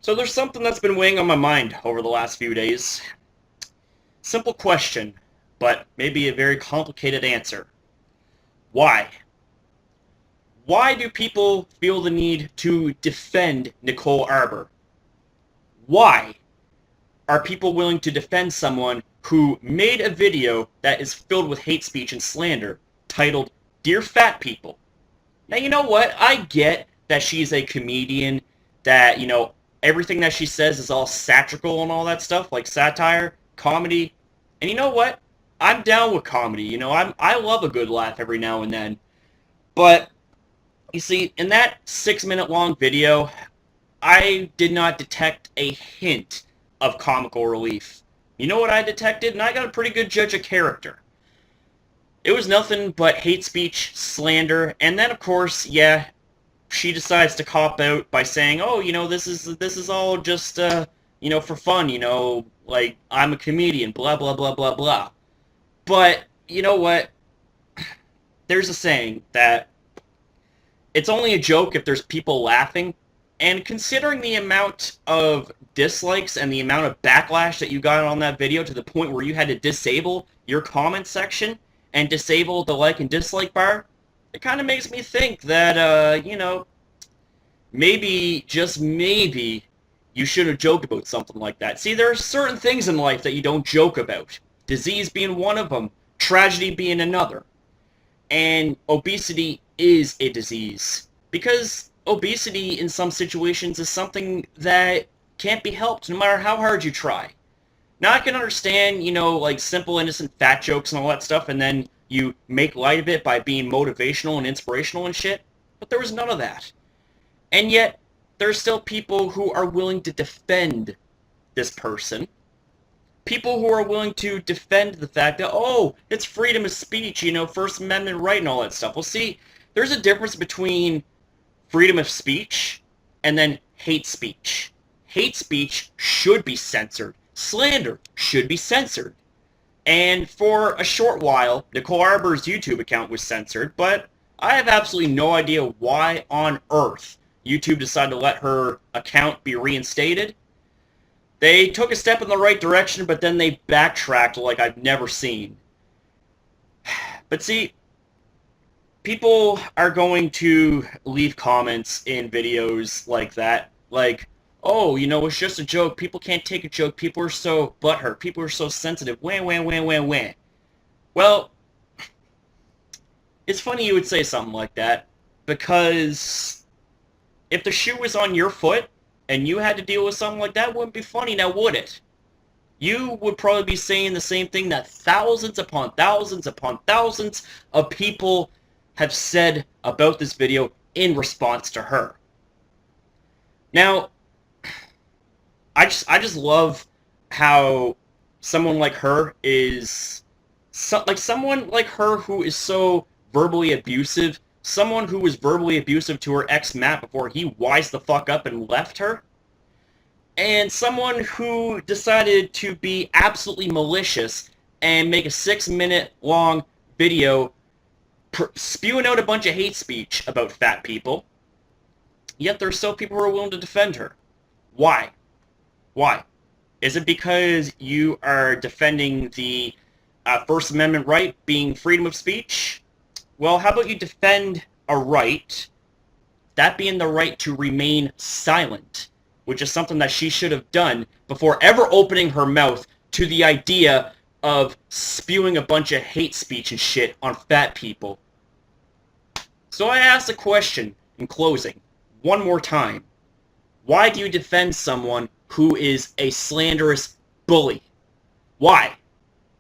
So there's something that's been weighing on my mind over the last few days. Simple question, but maybe a very complicated answer. Why? Why do people feel the need to defend Nicole Arbour? Why are people willing to defend someone who made a video that is filled with hate speech and slander titled Dear Fat People? Now, you know what? I get that she's a comedian, that, everything that she says is all satirical and all that stuff, like satire, comedy. And you know what? I'm down with comedy. I love a good laugh every now and then. But, you see, in that 6-minute long video, I did not detect a hint of comical relief. You know what I detected? And I got a pretty good judge of character. It was nothing but hate speech, slander, and then, of course, yeah, she decides to cop out by saying, "Oh, this is all just for fun, like I'm a comedian, blah blah blah blah blah." But you know what? There's a saying that it's only a joke if there's people laughing, and considering the amount of dislikes and the amount of backlash that you got on that video to the point where you had to disable your comment section and disable the like and dislike bar, it kind of makes me think that, maybe, just maybe, you shouldn't joke about something like that. See, there are certain things in life that you don't joke about. Disease being one of them, tragedy being another. And obesity is a disease. Because obesity, in some situations, is something that can't be helped, no matter how hard you try. Now, I can understand, like simple, innocent fat jokes and all that stuff, and then you make light of it by being motivational and inspirational and shit, but there was none of that. And yet, there's still people who are willing to defend this person. People who are willing to defend the fact that, oh, it's freedom of speech, First Amendment right and all that stuff. Well, see, there's a difference between freedom of speech and then hate speech. Hate speech should be censored. Slander should be censored. And for a short while, Nicole Arbour's YouTube account was censored, but I have absolutely no idea why on earth YouTube decided to let her account be reinstated. They took a step in the right direction, but then they backtracked like I've never seen. But see, people are going to leave comments in videos like that, like, oh, it's just a joke. People can't take a joke. People are so butthurt. People are so sensitive. Wah, wah, wah, wah, wah. Well, it's funny you would say something like that, because if the shoe was on your foot and you had to deal with something like that, it wouldn't be funny now, would it? You would probably be saying the same thing that thousands upon thousands upon thousands of people have said about this video in response to her. Now, I just love how someone like her is someone like her who is so verbally abusive, someone who was verbally abusive to her ex Matt before he wised the fuck up and left her, and someone who decided to be absolutely malicious and make a 6-minute long video spewing out a bunch of hate speech about fat people, yet there are still people who are willing to defend her. Why? Why? Is it because you are defending the First Amendment right, being freedom of speech? Well, how about you defend a right, that being the right to remain silent, which is something that she should have done before ever opening her mouth to the idea of spewing a bunch of hate speech and shit on fat people. So I ask the question in closing, one more time. Why do you defend someone who is a slanderous bully? Why?